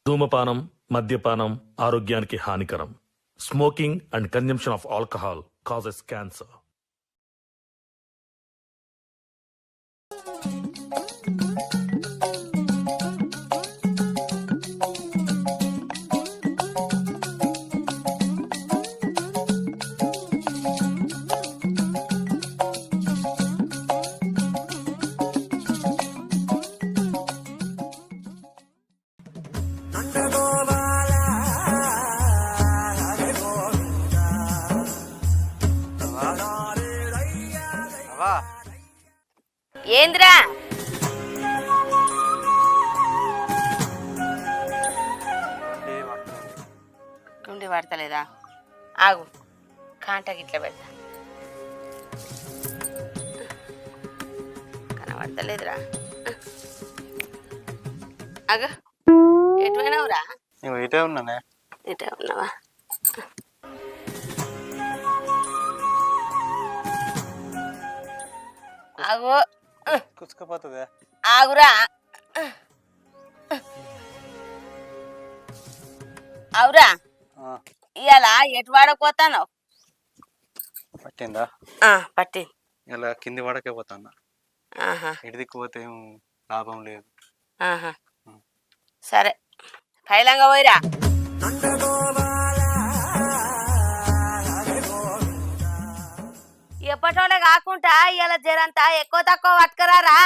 ధూమపానం, మద్యపానం ఆరోగ్యానికి హానికరం. Smoking and consumption of alcohol causes cancer. ఏంద్రా గుండె పడతలేదా? ఆగు, కాంటాకి ఇట్లా పెడతా. కనబడతలేదురా. అగ ఎటువైనావురా? ఇటే ఉన్నానే. ఇటే ఉన్నావా? ఆగో, కుచ్చుకపోతుందే. ఆగురా. అవురా, ఇవాళ ఎటు వాడకపోతాను? పట్టిందా? పట్టి ఇలా కింది వాడకే పోతాను. ఇటు దిక్కుపోతే ఏం లాభం లేదు. సరే, కైలంగా పోయిరా. ఎప్పటోనే కాకుండా ఇవాళ జరంతా ఎక్కువ తక్కువ పట్టుకరారా.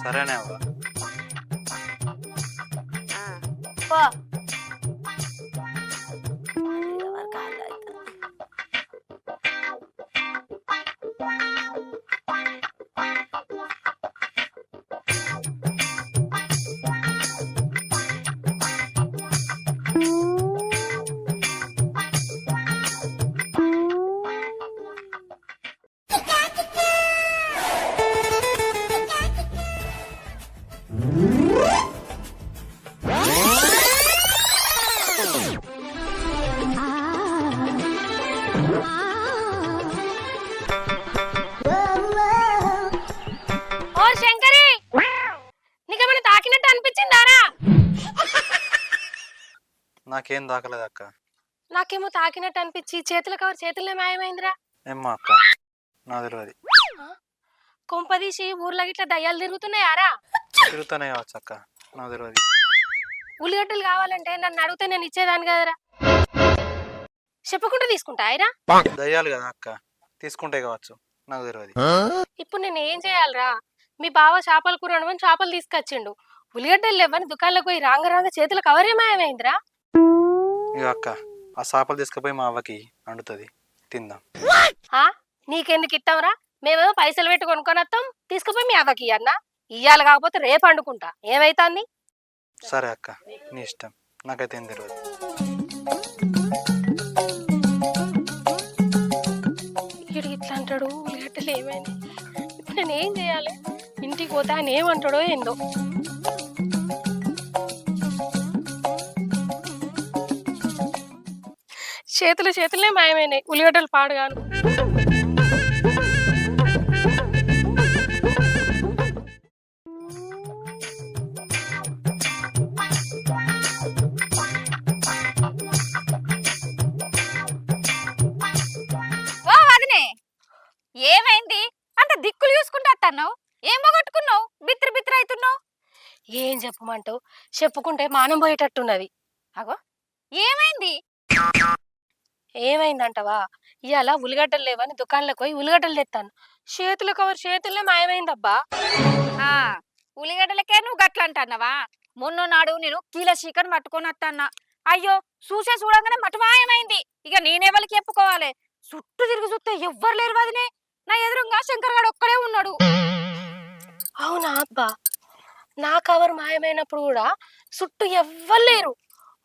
సరేనే అవ్వ. పో. నాకేం దాకలేదు అక్క. నాకేమో తాకినట్టు అనిపించి చేతుల కవర్ చేతుల్లో మాయమైందిరా. ఏమ్మా అక్క, నా తెలియదు. కొంపదీసి ఊర్లో ఇట్లా దయ్యాలు తిరుగుతున్నాయారా? తిరుగుతానే కావచ్చు అక్క, నా తెలియదు. ఉల్లిగడ్డలు కావాలంటే నన్ను అడిగితే నేను ఇచ్చేదాన్ని కదరా. చెప్పకుండా తీసుకుంటా ఆయరా? దయ్యాలు కదా అక్క, తీసుకుంటే కావచ్చు, నాకు తెలియదు. ఇప్పుడు నేను ఏం చేయాలరా? మీ బావ చేపల కూర వండమని చేపలు తీసుకొచ్చిండు. ఉల్లిగడ్డలు లేవని దుకాణంలోకి పోయి రాంగ చేతుల కవర్ ఏమాయమైందిరా. ఇక అక్క, ఆ చేపలు తీసుకుపోయి మా అవ్వకి వండుతుంది, తిందాం. నీకెందుకు ఇస్తాంరా? మేమేమో పైసలు పెట్టి కొనుక్కొని వస్తాం, తీసుకుపోయి మీ అవ్వకి అన్న ఇయ్యాలి. కాకపోతే రేపు వండుకుంటా, ఏమైతాంది? సరే అక్క, నీ ఇష్టం, నాకైతే ఏం తెలియదు. ఇక్కడికి ఇట్లా అంటాడు, ఉల్లిగడ్డలు ఏమైనా. ఇప్పుడు నేను ఏం చేయాలి? ఇంటికి పోతే ఆయన ఏమంటాడో ఏందో. చేతులే మాయమైనాయి, ఉల్లిగడ్డలు పాడుగాను. ఏమైంది? అంత దిక్కులు చూసుకుంటా అత్తన్నావు, ఏం పోగొట్టుకున్నావు? బిత్ర బిత్ర అవుతున్నావు. ఏం చెప్పమంటావు? చెప్పుకుంటే మానం పోయేటట్టున్నది. అగో, ఏమైంది? ఏమైందంటవా? ఇవాళ ఉల్లిగడ్డలు లేవని దుకాణంలోకి పోయి ఉల్లిగడ్డలు తెస్తాను. చేతుల కవర్ చేతుల్లో మాయమైందబ్బా. ఉల్లిగడ్డలకే నువ్వు గట్ల అంటున్నావా? మొన్న నాడు నేను కీల చికెన్ పట్టుకొని వస్తాన్నా. అయ్యో, చూడగానే మటమాయమైంది. ఇక నేనేవాళ్ళకి చెప్పుకోవాలి? చుట్టూ తిరిగి చూస్తే ఎవ్వరు లేరు వదినే. నా ఎదురుగా శంకర్ గాడు ఒక్కడే ఉన్నాడు. అవునా అబ్బా? నా కవర్ మాయమైనప్పుడు కూడా చుట్టూ ఎవ్వరు లేరు.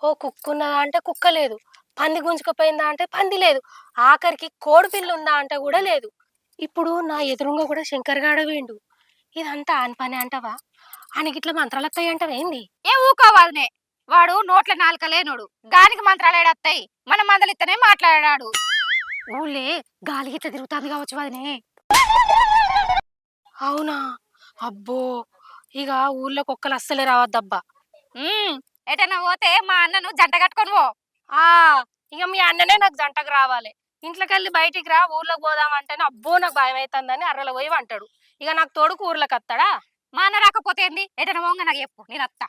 ఓ కుక్కున్నదా అంటే కుక్క లేదు, పంది గుంజుకపోయిందా అంటే పంది లేదు, ఆఖరికి కోడి పిల్ల ఉందా అంటే కూడా లేదు. ఇప్పుడు నా ఎదురుగా కూడా శంకర్ గాడ వేండు. ఇదంతా ఆని పని అంటవా? ఆయనకి ఇట్లా మంత్రాలు వస్తాయి అంటవా ఏంది? ఏ ఊకోవాలనే, వాడు నోట్ల నాలుక లేనోడు, గానికి మంత్రాలు ఏడత్తాయి. మన మందలిత్తనే మాట్లాడాడు. ఊళ్ళే గాలి గిట్ల తిరుగుతుంది కావచ్చు వదినే. అవునా? అబ్బో, ఇక ఊర్లో కుక్కలు అస్సలే రావద్దబ్బా. ఎటన్నా పోతే మా అన్నను జంట కట్టుకొని పో. ఆ ఇక మీ అన్ననే నాకు జంటకు రావాలి. ఇంట్లోకెళ్ళి బయటికి రా ఊర్లోకి పోదామంటేనే అబ్బో నాకు భయం అవుతుందని అర్రలో పోయి అంటాడు. ఇక నాకు తోడుకు ఊర్లోకి వస్తాడా? మా అన్న రాకపోతే ఏంది, ఎటన్నా పోంగా నాకు చెప్పు, నేను అత్తా.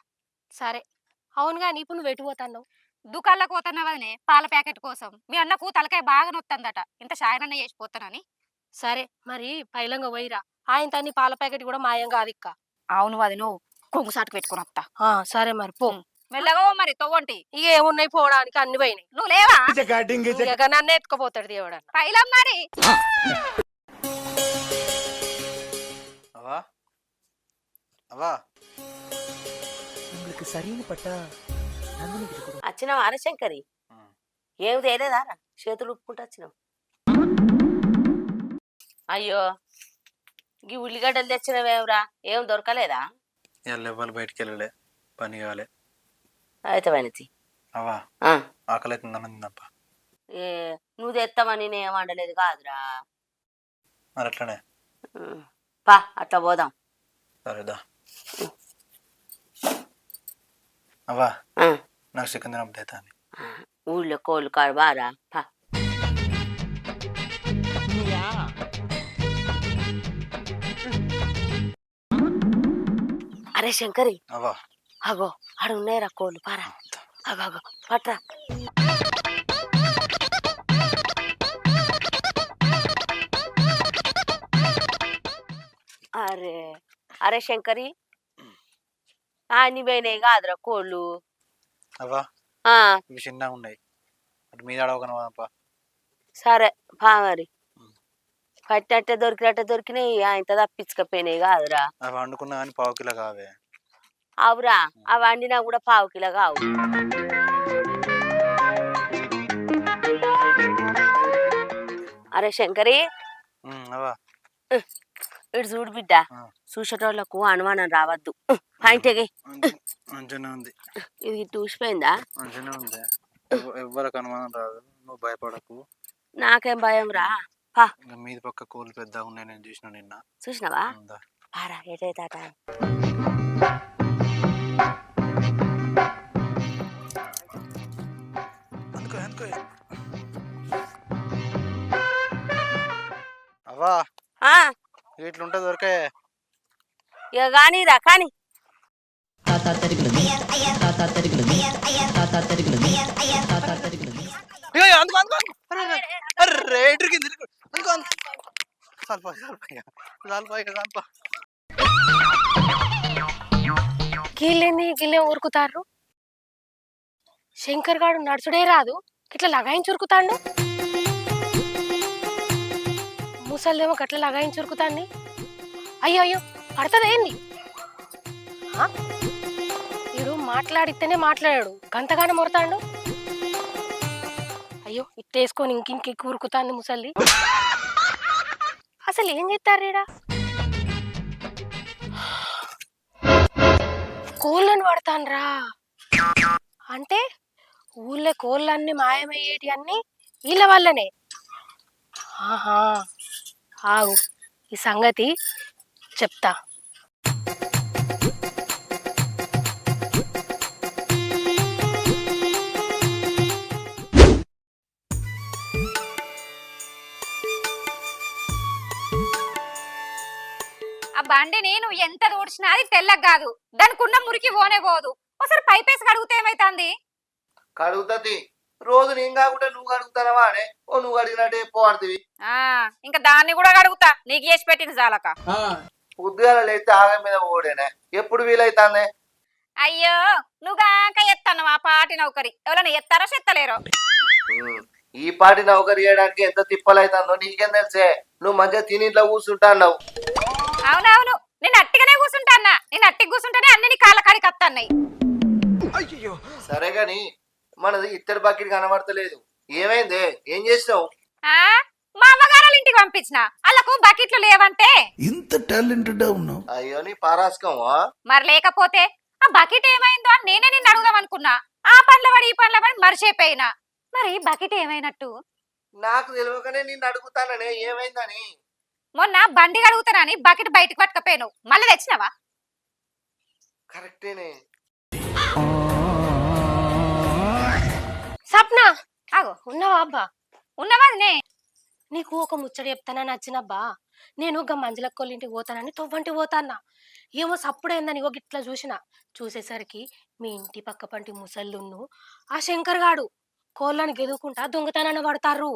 సరే. అవును కానీ ఇప్పుడు నువ్వు ఎటుపోతాను? దుకాళ్ళకు పోతున్నావనే పాల ప్యాకెట్ కోసం. మీ అన్నకు తలకాయ బాగా నొత్తందట, ఇంత సాయనన్న చేసిపోతానని. సరే మరి పైలంగా పోయిరా. ఆయన తన్ని పాల ప్యాకెట్ కూడా మాయం కాదు ఇక్క. అవును, అది నువ్వు కొంగు సాటు పెట్టుకుని వస్తా. సరే మరి పో. మెల్లగా పో మరి తొవ్వంటి. ఇక ఏమున్నాయి పోవడానికి అన్ని పోయినాయి. నువ్వు లేవా? ఇక నన్ను ఎత్తుకుపోతాడు దేవుడన్న. పైలం మరి. అవా అవా వచ్చినావు అరశంకరి, ఏమి తేలేదా చేతులు ఉప్పుకుంటూ వచ్చినావు? అయ్యో ఈ ఉల్లిగడ్డలు తెచ్చినవేవురా, ఏం దొరకలేదా? ఇవాళ ఎవ్వరు బయటికి వెళ్ళలే, పని కావాలి. అయితే వనితి అవా ఆకలి అవుతుందని తప్ప. ఏ నువ్వు తెస్తామని నేను వండలేదు కాదురా. మరి అట్లనే పా అట్లా పోదాం. సరేదా అవా ఆ, నాకు చికెన్ తినప్పుడు అవుతుంది. ఊళ్ళో కోళ్ళు కాడు బారా పా. అరే శంకరి, అవా అగో ఆడ ఉన్నాయిరా కోళ్ళు, పారా. అగో అగో పట్రా. అరే అరే శంకరి, అన్ని పోయినాయి కాదురా కోళ్ళు. అవా ఆ ఇవి చిన్నగా ఉన్నాయి, అటు మీద అడవకనప్ప. సరే పా మరి. పట్టినట్టే దొరికినాయి, ఆయన తప్పించకపోయినాయి కాదురా. అవి వండుకున్నా కానీ పావు కిలో కావే. అవురా, అవి వండినా కూడా పావు కిలో కావు. అరే శంకరి, అవా ఇటు చూడు బిడ్డ, ఆ. చూసేటోళ్లకు అనుమానం రావద్దు. పాయింట్ మంచిగానే ఉంది, ఇది ఇటు చూసిపోయిందా? మంచిగానే ఉంది. ఎవ్వరికి అనుమానం రాదు, నువ్వు భయపడకు. నాకేం భయం రా. పా ఇంకా మీది పక్క కోళ్ళు పెద్దగా ఉన్నాయి, నేను చూసిన నిన్న. చూసినావా? ఉందా? పారా ఎటైతాట. అందుకో అందుకో. అవా ఆ, ఇట్లుంటే దొరికే. ఇక కానీరా కానీ. అందుకో అందుకో అర్రే ఇటుకింది అందుకో సాల్పా. గీళ్ళేంది గిల్లే ఊరుకుతారు? శంకర్ గాడు నడుచుడే రాదు, ఇట్లా లగాయించి ఉరుకుతాండు. ముసలిదేమో గట్ల లగాయించి ఉరుకుతాంది. అయ్యో అయ్యో పడతదేంది? వీడు మాట్లాడితేనే మాట్లాడాడు, గంతగానే మొరతాండు. అయ్యో ఇట్టేసుకొని ఇంకింకి ఉరుకుతాంది ముసలి. అసలు ఏం చేస్తారు ఈడ? కోళ్ళను పడతాన్రా. అంటే ఊళ్ళో కోళ్ళన్నీ మాయమయ్యేటి అన్ని వీళ్ళ వల్లనే. ఆహా ఆగు, ఈ సంగతి చెప్తా. ఆ బండిని నువ్వు ఎంత ఊడ్చినా అది తెల్లగా కాదు, దానికి ఉన్న మురికి పోనే పోదు. ఒకసారి పైపేసి కడిగితే ఏమైతుంది? కడుగుతుంది రోజు, నేను కాకుండా నువ్వు కడుగుతానవా అనే? ఓ నువ్వు అడిగినట్టే పోడుతుంది. ఇంకా దాన్ని కూడా కడుగుతా, నీకు చేసి పెట్టింది చాలక. ఉద్యోగాలు లేస్తే ఆగం మీద ఓడేనే, ఎప్పుడు వీలైతానే? అయ్యో నువ్వు గాక ఎత్తన్నావు ఆ పాటి నౌకరి, ఎవరైనా ఎత్తారో చెత్తలేరో. ఈ పాటి నౌకరి చేయడానికి ఎంత తిప్పలైతుందో నీకేం తెలిసే? నువ్వు మంచిగా తిని ఇట్లా కూర్చుంటాన్నావు. అవునవును, నేను అట్టిగానే కూర్చుంటాన్నా, నేను అట్టికి కూర్చుంటేనే అన్ని నీ కాళ్ళ కాడికి వస్తున్నాయి. సరే గాని మనది ఇత్తడి బకెట్ కనబడతలేదు, ఏమైంది? ఏం చేసినావు? మా అమ్మగారు ఇంటికి పంపించిన, వాళ్ళకు బకెట్లు లేవంటే. ఇంత టాలెంటెడ్ ఉన్నావు. అయ్యో నీ పారాస్కమా? మరి లేకపోతే ఆ బకెట్ ఏమైందో అని నేనే నిన్ను అడుగుదాం అనుకున్నా. ఆ పనుల పడి ఈ పనుల పడి మర్చిపోయినా. మరి బకెట్ ఏమైనట్టు? నాకు తెలియకనే నిన్ను అడుగుతాననే ఏమైందని. మొన్న బండి కడుగుతానని బకెట్ బయటకు పట్టుకపోయాను, మళ్ళీ తెచ్చినావా? కరెక్టేనే. సప్న ఆగో ఉన్నావా అబ్బా? ఉన్నవాదినే. నీకు ఒక ముచ్చట చెప్తానని వచ్చినబ్బా. నేను గా మంజులక్కోళ్ళ ఇంటికి పోతానని తొవ్వంటి పోతాన్నా. ఏమో సప్పుడైందని ఇగో గిట్లా చూసేసరికి మీ ఇంటి పక్క పంటి ముసల్లున్ను ఆ శంకర్ గాడు కోళ్ళని గెదుకుంటా దొంగతనాన్ని పడతారు.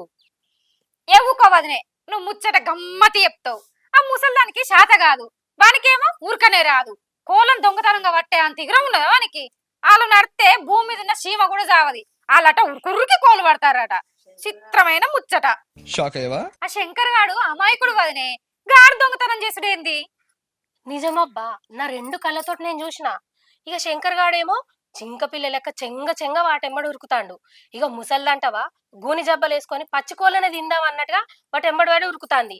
ఏవుకోవదినే, నువ్వు ముచ్చట గమ్మతి చెప్తావు. ఆ ముసల్దానికి శాత కాదు, వానికేమో ఊరకనే రాదు. కోలం దొంగతనంగా పట్టే అంత ఇగ్రం ఉండదా వానికి? వాళ్ళు నడితే భూమి మీద ఉన్న సీమ కూడా చావది. వాళ్ళట ఉరుకురికి కోలు పడతారట. చిత్రమైన ముచ్చట. షాక్ అయ్యవా? ఆ శంకర్ గాడు అమాయకుడు వదినే, గాడు దొంగతనం చేసుడేంది? నిజమబ్బా, నా 2 కళ్ళతోటి నేను చూసిన. ఇక శంకర్ గాడేమో జింక పిల్ల లెక్క చెంగ వాటెంబడి ఉరుకుతాండు. ఇక ముసల్దంటవా గూని జబ్బలేసుకొని పచ్చికోళ్ళనే తిందాం అన్నట్టుగా వాటెంబడి వాడి ఉరుకుతాంది.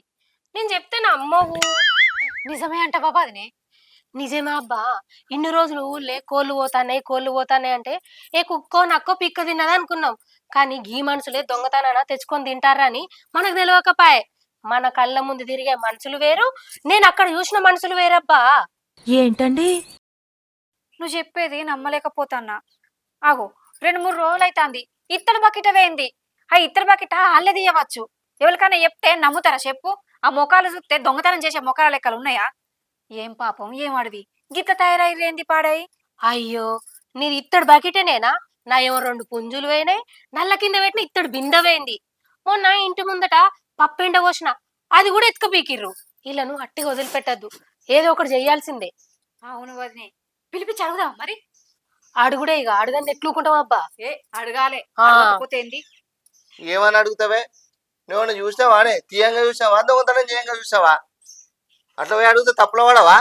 నేను చెప్తే నా అమ్మవు. నిజమే అంట బాబా అదినే. నిజమా అబ్బా? ఇన్ని రోజులు ఊళ్ళే కోళ్ళు పోతాన్నాయి అంటే ఏ కుక్కో నక్కో పిక్క తిన్నది అనుకున్నాం. కానీ గీ మనుషులే దొంగతనాన తెచ్చుకొని తింటారా అని మనకు తెలియకపాయే. మన కళ్ళ ముందు తిరిగే మనుషులు వేరు, నేను అక్కడ చూసిన మనుషులు వేరబ్బా. ఏంటండి నువ్వు చెప్పేది నమ్మలేకపోతాన్నా. ఆగో 2-3 రోజులైతాంది ఇత్తడి బకెట వేయింది. ఆ ఇత్తడి బకెట అల్లె తీయవచ్చు. ఎవరికైనా చెప్తే నమ్ముతారా చెప్పు? ఆ మొఖాలు చూస్తే దొంగతనం చేసే మొఖాల లెక్కలు ఉన్నాయా? ఏం పాపం ఏం అడివి గిత్త తయారైరేంది పాడాయి? అయ్యో, నీది ఇత్తడి బకెటేనేనా? నా ఏమో 2 పుంజులు వేయినాయి, నల్ల కింద పెట్టిన ఇత్తడి బిందె వేయింది. మొన్న ఇంటి ముందట పప్పెండ పోసిన, అది కూడా ఎత్తుక పీకిర్రు. వీళ్ళను అట్టిగా వదిలిపెట్టద్దు, ఏదో ఒకటి చెయ్యాల్సిందే. అవును వదినే, పిలిపించి అడుగుదాం మరి. అడుగుడే, ఇక అడగని ఎట్లుకుంటాం అబ్బా. ఏ అడగాలే, ఆ. అడగకపోతే ఏంది? ఏమని అడుగుతావే? నువ్వు చూసావానే? తీయంగా చూసావా, దొంగతనం చేయంగా చూసావా? అట్లా పోయి అడిగితే తప్పులో పడవా?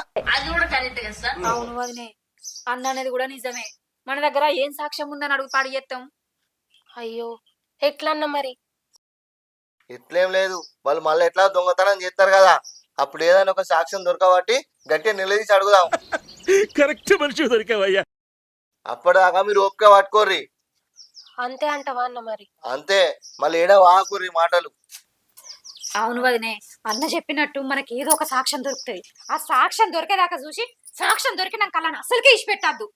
అవును వదినే, అన్న అనేది కూడా నిజమే. మన దగ్గర ఏం సాక్ష్యం ఉందని అడుగు పాడు చేస్తాం. అయ్యో, ఎట్లన్నా మరి? ఎట్లేం లేదు, వాళ్ళు మళ్ళీ ఎట్లా దొంగతనం చేస్తారు కదా, అప్పుడు ఏదైనా ఒక సాక్ష్యం దొరకబట్టి గట్టిగా నిలదీసి అడుగుదాం. కరెక్ట్ మనిషి దొరికావయ్యా. అప్పటిదాకా మీరు ఓపిక పట్టుకోర్రి. అంతే అంటవా అన్న మరి? అంతే, మళ్ళీ ఏడా వాకుర్రి మాటలు. అవును వదినే, అన్న చెప్పినట్టు మనకి ఏదో ఒక సాక్ష్యం దొరుకుతుంది. ఆ సాక్ష్యం దొరికేదాకా చూసి సాక్ష్యం దొరికినాక అలా అసలుకే ఇచ్చి పెట్టద్దు.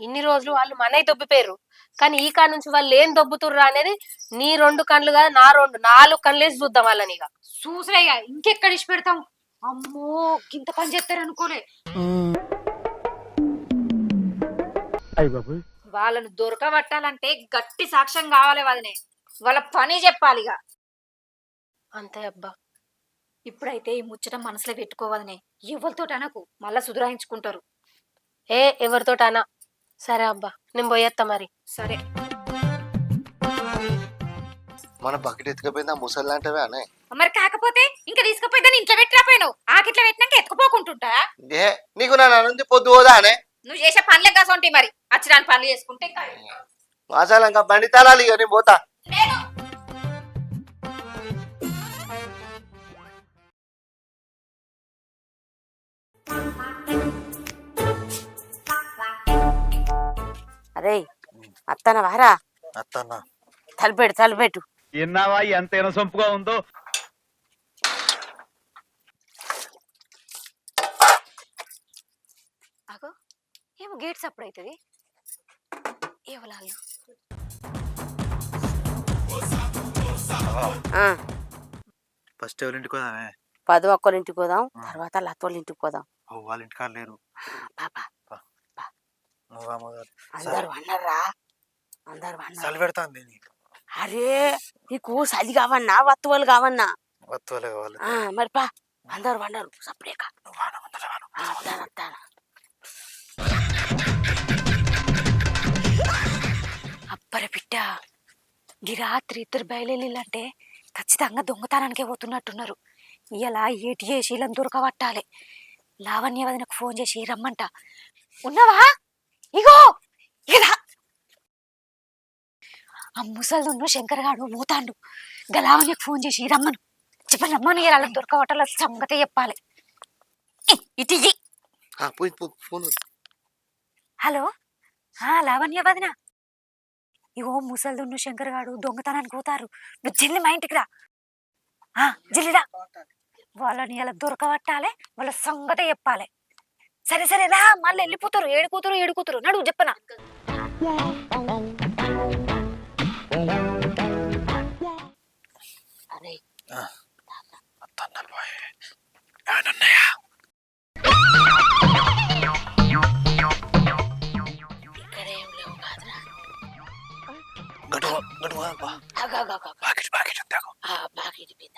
ఇన్ని రోజులు వాళ్ళు మనయ్య దొబ్బిపోయారు, కానీ ఈ కాడ నుంచి వాళ్ళు ఏం దొబ్బుతుర్రా అనేది నీ 2 కళ్ళు కాదు, నా 4 కళ్ళేసి చూద్దాం వాళ్ళని. ఇక చూసలేగా ఇంకెక్కడ ఇచ్చి పెడతాం. అమ్మో, గింత పని చేస్తారు అనుకోలే. వాళ్ళను దొరకబట్టాలంటే గట్టి సాక్ష్యం కావాలి వదినే. వాళ్ళ పని చెప్పాలి ఇక. అంతే అబ్బా. ఇప్పుడైతే ఈ ముచ్చట మనసులో పెట్టుకోవాలనే, ఎవరితో అనకు, మళ్ళా సుధరాయించుకుంటారు. ఎవరితోటనా? సరే అబ్బా, నేను పోయేత్తా మరి. సరే. మన బకెట్ ఎత్తుకపోయిందా ముసల్లాంటివే అనే? మరి కాకపోతే ఇంకా తీసుకుపోయిద్దని ఇంట్లో పెట్టిరాపోయినావు. ఆకిట్లో పెట్టినాక ఎత్తుకుపోకుంటుంటా? ఏ నీకు నా నుంచి పొద్దు పోదా అనే? నువ్వు చేసే పనులే కాసంటి మరి అచ్చిరాని పనులు చేసుకుంటే ఇంకా మాసాలు ఇంకా బండి తాళాలి, ఇక నేను పోతా. నేను అరే అత్తన వారా, అత్తన్నా తలపెట్టు. ఎన్నావా ఎంత ఎనసొంపుగా ఉందో. అగో ఏమో గేట్స్ అప్పుడు అవుతుంది. ఏవలాలు ఫస్ట్ ఎవరింటికి పోదామే? పదు ఒక్కరి ఇంటికి పోదాం, తర్వాత లత్తోళ్ళ ఇంటికి పోదాం. వాళ్ళ ఇంటికాడ లేరు. పాపా నువ్వు అందరు అన్నారా? అందరు అన్నారు. చలి పెడతాంది నీకు. అరే నీకు చలి కావన్నా వత్తువలు కావన్నా? వత్తువలే కావాలి. మరి పా, అందరు అన్నారు సపరేక. అప్పర పిట్ట, ఈ రాత్రి ఇద్దరు బయలుదేరిలంటే ఖచ్చితంగా దొంగతనానికే పోతున్నట్టున్నారు. ఇలా ఏటి చేసి ఇలా దొరకబట్టాలి. లావణ్య వదినకు ఫోన్ చేసి రమ్మంట. ఉన్నావా? ఇగో ఇలా ఆ ముసల్దున్ను శంకర్ గాడు పోతాండు. ఇంకా లావణ్యకు ఫోన్ చేసి రమ్మను చెప్పని రమ్మను. ఇలా దొరకబట్టాల సంగతే చెప్పాలి. ఇటు హలో, లావణ్య వదిన, ఇగో ముసల్దున్ను శంకర్ గాడు దొంగతనానికి పోతారు. నువ్వు జల్లి మా ఇంటికి రా. జల్లిరా, వాళ్ళని ఇలా దొరకబట్టాలి, వాళ్ళ సంగతే చెప్పాలి. సరే సరే రా, మళ్ళీ వెళ్ళిపోతారు. ఏడుకూతురు నడువు చెప్పనా. అరే ఇక్కడ ఏం లేవు కాదురా. ఆగు, ఆగు, ఆగు, ఆగు. బాకెట్ మీద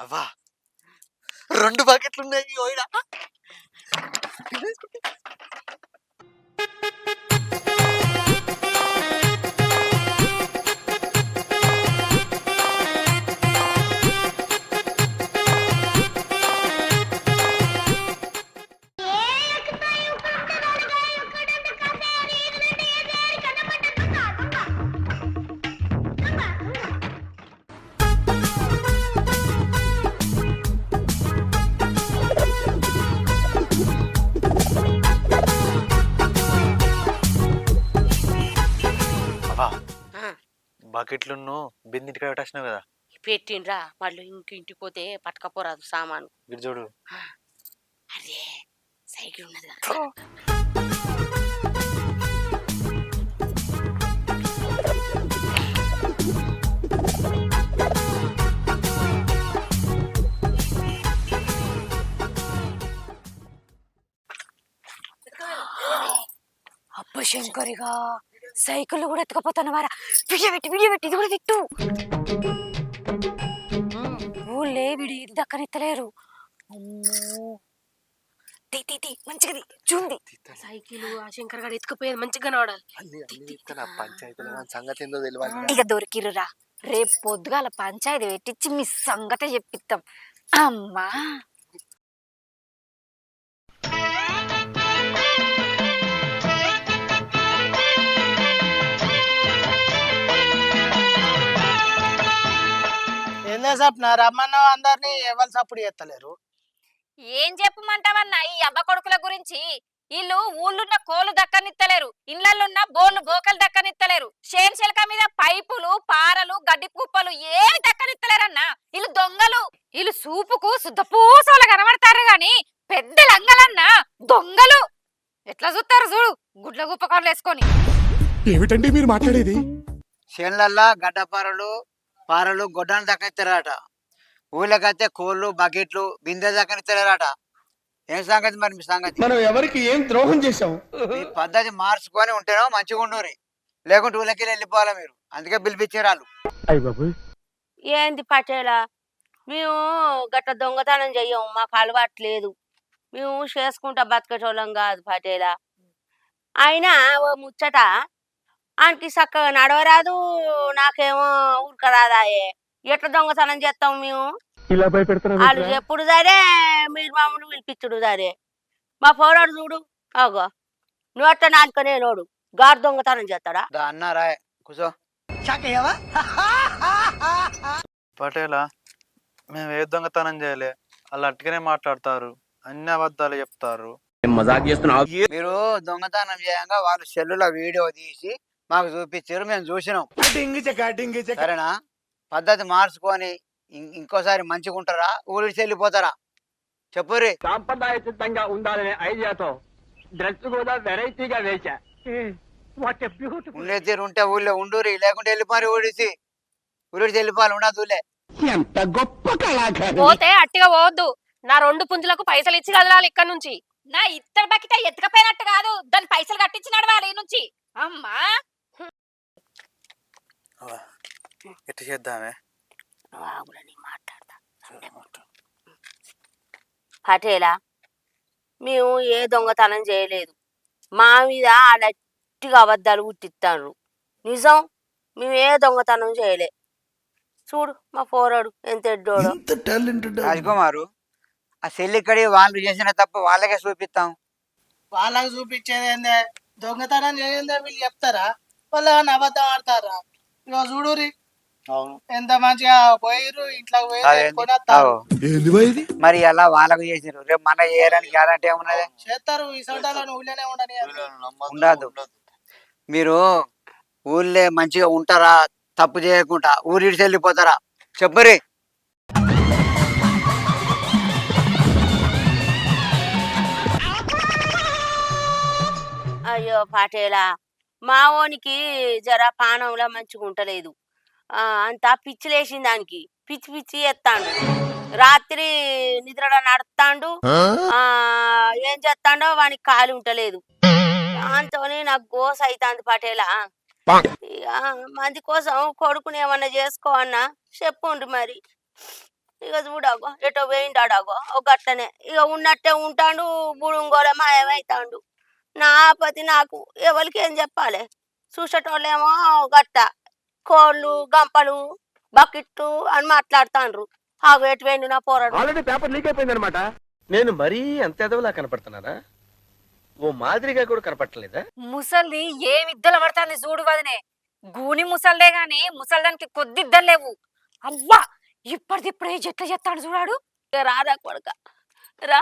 అవ్వా 2 బకెట్లు ఉన్నాయి ఓయిడా. అవ్వా ఆ, బకెట్లున్ను బింది ఇంటికాడ పెట్టేసినావు కదా, పెట్టిండ్రా. మళ్ళీ ఇంటికి పోతే పట్టుకపోరాదు సామాను. ఇటు చూడు. అరే సైకిల్ ఉన్నది కదా. అబ్బా శంకరిగా, సైకిల్ కూడా ఎత్తుకపోతాను వారా. వీడియో పెట్టి ఇది కూడా తిట్టు. ఊళ్ళే వీడి ఇది దక్కనెత్తలేరు. అమ్మో, తీ మంచిగా చూంది. సైకిల్ ఆ శంకర్ గారు ఎత్తుకుపోయేది మంచిగా కనబడాలి. పంచాయతీలో నా సంగతి ఏందో తెలియాలి. ఇక దొరికిరురా. రేపు పొద్దుగాల పంచాయతీ పెట్టించి మీ సంగతే చెప్పిస్తాం. అమ్మా ఏందే సప్న రమ్మన్నావు అందరినీ ఎవరు సప్పుడు చేస్తలేరు. ఏం చెప్పమంటావన్నా ఈ అబ్బ కొడుకుల గురించి. వీళ్ళు ఊళ్ళున్న కోళ్ళు దక్కనిత్తలేరు, ఇళ్లలున్న బోన్లు బోకలు దక్కనిత్తలేరు, శేన్శెలక మీద పైపులు పారలు గడ్డి కుప్పలు ఏమి దక్కనిత్తలేరన్నా. వీళ్ళు దొంగలు. వీళ్ళు సూపుకు శుద్ధ పూసలు కనబడతారు గాని పెద్ద లంగలన్నా దొంగలు. ఎట్లా చూస్తారు చూడు, గుడ్ల గుప్పకాలు వేసుకొని. ఏమిటండి మీరు మాట్లాడేది? చేనులల్లా గడ్డపారలు పారలు గొడ్డలు దక్కనిస్తారట. ఊళ్ళకైతే కోళ్ళు బకెట్లు బిందె దక్కనిస్తారట. ఏం సంగతి మరి మీ సంగతి? మనం ఎవరికి ఏం ద్రోహం చేశాం? ఈ పద్ధతి మార్చుకొని ఉంటేనో మంచిగా ఉండూరి, లేకుంటే ఊళ్ళకి వెళ్ళిపోవాలి మీరు. అందుకే పిలిపించారు వాళ్ళు. ఏంది పటేలా, మేము గట్ల దొంగతనం చెయ్యం, మాకు అలవాటు లేదు. మేము చేసుకుంటా బతకటోళ్ళం కాదు పటేలా. అయినా ఓ ముచ్చట, ఆయనకి చక్కగా నడవరాదు, నాకేమో ఉరకరాదాయే. ఎట్లా దొంగతనం చేస్తాం మేము? వాళ్ళు చెప్పుడు సరే, మీరు మామూలు పిలిపించుడు సరే. మా పోరాడు చూడు, అగో నోట నాలుకనే నోడు గారు దొంగతనం చేస్తాడా? దా అన్నారా కూసో. పటేలా, మేము ఏ దొంగతనం చేయలే, వాళ్ళు అట్టుగానే మాట్లాడతారు, అన్ని అబద్ధాలు చెప్తారు. మీరు దొంగతనం చేయంగా వాళ్ళు సెల్లులో వీడియో తీసి మాకు చూపించారు, మేము చూసినాం. సరేనా? పద్ధతి మార్చుకొని ఇంకోసారి మంచిగా ఉంటారా, ఊరికి వెళ్ళిపోతారా? చెప్పుర్రి. సాంప్రదాయసిద్ధంగా ఉండాలనే ఐడియాతో డ్రెస్ కూడా వెరైటీగా వేశా. ఉండే తీరు ఉంటే ఊళ్ళో ఉండూరి, లేకుంటే వెళ్ళిపోయి ఊడిసి వెళ్ళిపోవాలి. ఉండదు ఊళ్ళే. ఎంత గొప్ప కళాకారు. పోతే అట్టిగా పోవద్దు. నా 2 పుంజులకు పైసలు ఇచ్చి కదలాలి ఇక్కడ నుంచి. నా ఇత్తడి బకిట ఎత్తుకపోయినట్టు కాదు, దాని పైసలు కట్టించి నడవాలి ఈ నుంచి. అమ్మా ఎట్లా చేద్దామే? ఆగులని మాట్లాడతా. పటేలా, మేము ఏ దొంగతనం చేయలేదు. మా మీద గట్టిగా అబద్ధాలు గుట్టిస్తాను. నిజం, మేము ఏ దొంగతనం చేయలే. చూడు మా పోరాడు ఎంత ఎడ్డోడో. ఇంత టాలెంటెడ్ రాజకుమారు, ఆ సెల్లిక్కడి వాళ్ళు చేసిన తప్ప వాళ్ళకే చూపిస్తాం. వాళ్ళకి చూపించేది ఏందే? దొంగతనం చేయందే వీళ్ళు చెప్తారా? వాళ్ళు అబద్ధం ఆడతారా? ఇక చూడురి, అవును. ఎంత మంచిగా పోయిర్రు ఇంట్లో అదేంది? కొనత్తారు ఏంది బా ఇది? మరి అలా వాళ్ళకు చేసిర్రు, రేపు మన చేయడానికి గ్యారంటీ ఏమున్నది? చేస్తారు ఈ సొంటాలను ఊళ్ళోనే ఉండని ఉండదు. మీరు ఊళ్ళో మంచిగా ఉంటారా? తప్పు చేయకుండా ఊరిడిచి వెళ్ళిపోతారా? చెప్పురి. అయ్యో పాటేలా, మా ఓనికి జర పానంలో మంచిగా ఉంటలేదు. అంతా పిచ్చి లేచింది దానికి, పిచ్చి పిచ్చి ఎత్తాండు. రాత్రి నిద్రలో నడుస్తాండు. ఏం చేస్తాడో వానికి కాలు ఉంటలేదు. దాంతోనే నాకు గోస అవుతుంది పటేలా. ఇక మంది కోసం కొడుకుని ఏమన్నా చేసుకోవన్నా చెప్పుండ్రి మరి. ఇక చూడగో ఎటో పోయిండాడగో ఒక గట్టనే ఇక ఉన్నట్టే ఉంటాడు. బుడుంగోల మాయమవుతాడు. నా పతి నాకు ఎవరికి ఏం చెప్పాలి? చూసేటోళ్ళేమో గట్ట కోళ్ళు గంపలు బకెట్లు అని మాట్లాడుతాండ్రు. ఆ వేటు వేండి నా పోరాడు. ఆల్రెడీ పేపర్ లీక్ అయిపోయింది అనమాట. నేను మరీ అంత ఎదవలా కనపడుతున్నానా? ఓ మాదిరిగా కూడా కనపడలేదా? ముసల్ది ఏమి ఇద్దలు పడుతుంది చూడు వదినే. గూని ముసల్దే గాని ముసల్దానికి కొద్ది ఇద్దరు లేవు. అవ్వా ఇప్పటిదిప్పుడే ఎట్లా చెప్తాడు చూడాడు. ఇక రారా కొడుక రా.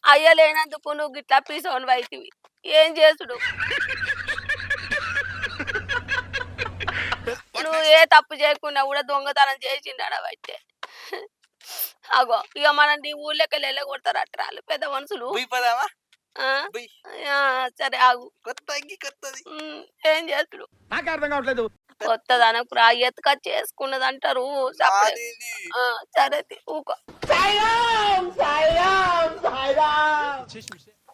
అయ్య లేనందుకు నువ్వు గిట్లా పీసోని వైతివి. ఏం చేసుడు? నువ్వు ఏ తప్పు చేయకుండా కూడా దొంగతనం చేసిండా బట్టే. అగో ఇక మనం నీ ఊళ్ళోకి వెళ్ళగొడతారు అట్రాలు పెద్ద మనుషులు. ఆ? సరే ఆగు. ఏం చేస్తుడు? నాకు అర్థం కావట్లేదు. కొత్తది అనకురా, ఎత్తుక చేసుకున్నది అంటారు. సరే ఊకో.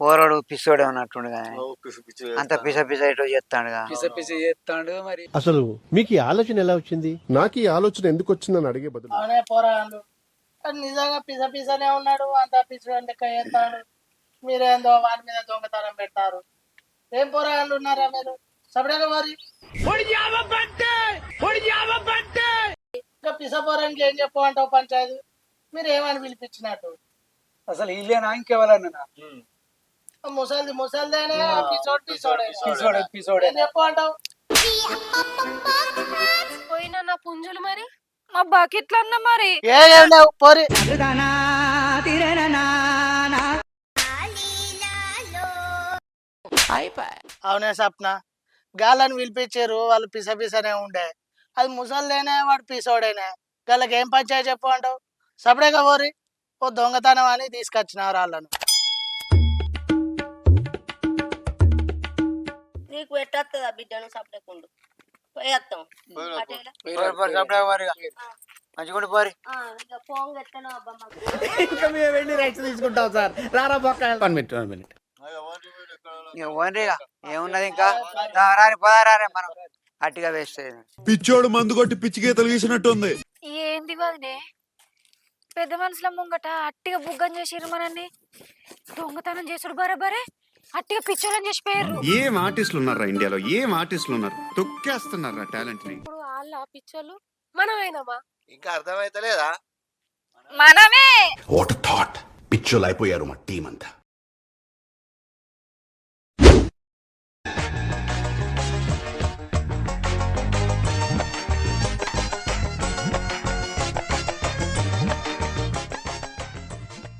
పోరాడు పిసోడే ఉన్నట్టుండు కానీ అంత పిస పిస ఇటో చేస్తాడు మరి. అసలు మీకు ఈ ఆలోచన ఎలా వచ్చింది? నాకు ఈ ఆలోచన ఎందుకు వచ్చిందని అడిగే బదులు అవునే పోరాళ్ళు నిజంగా పిసనే ఉన్నాడు. అంత పిసడు లెక్క చేస్తాడు. మీరేందో వాటి మీద దొంగతనం పెడతారు. ఏం పోరాళ్ళు ఉన్నారా మీరు? సపరేట్గా మరి ఇంకా పిస పోరానికి ఏం చెప్పమంటావు పంచాయతీ? మీరు ఏమని పిలిపించినట్టు? అసలు ఇల్లేనా ఇంకెవరన్నా? ముసల్దేనే పిసోడే చెప్పమంటావు? పోయినా నా పుంజులు మరి మా బకెట్లు అన్న మరి ఏం లేవు పోరి. అవునే సప్న గాళ్ళని పిలిపించారు. వాళ్ళు పిసనే ఉండే. అది ముసల్దేనే వాడు పిసోడేనే. వాళ్ళకి ఏం పంచాయతీ చెప్పు అంటావు? సపరేట్గా పోరి. ఓ దొంగతనం అని తీసుకొచ్చినారు వాళ్ళను. నీకు పెట్టేస్తుందా బిడ్డను? సపరేకుండు పోయేస్తాం. మంచిగా పోరి. ఇక పోంగ ఎట్లనో అబ్బా మాకు. ఇంకా మేము వెళ్ళి రైట్స్ తీసుకుంటాం సార్. రారా బొక్క. ఏమున్నది ఇంకా? రాని పోదారే మనం అట్టిగా వేస్ట్. పిచ్చోడు మందు కొట్టి పిచ్చి గీతలు గీసినట్టుంది. ఏంది వదినే పెద్ద మనుషుల ముంగట అట్టిగా బుగ్గం చేసిర్రు మనల్ని. దొంగతనం చేసుడు బరాబరే అట్టిగా పిచ్చోళ్ళని చేసిపోయారు. ఏం ఆర్టిస్టులు ఉన్నారా ఇండియాలో? ఏం ఆర్టిస్టులు ఉన్నారు? తొక్కేస్తున్నారా టాలెంట్ ని. ఇప్పుడు వాళ్ళ పిచ్చోళ్ళు మనమేనమ్మా? ఇంకా అర్థమైతలేదా? మనమే వాట్ థాట్. పిచ్చోలు అయిపోయారు మా టీం అంతా.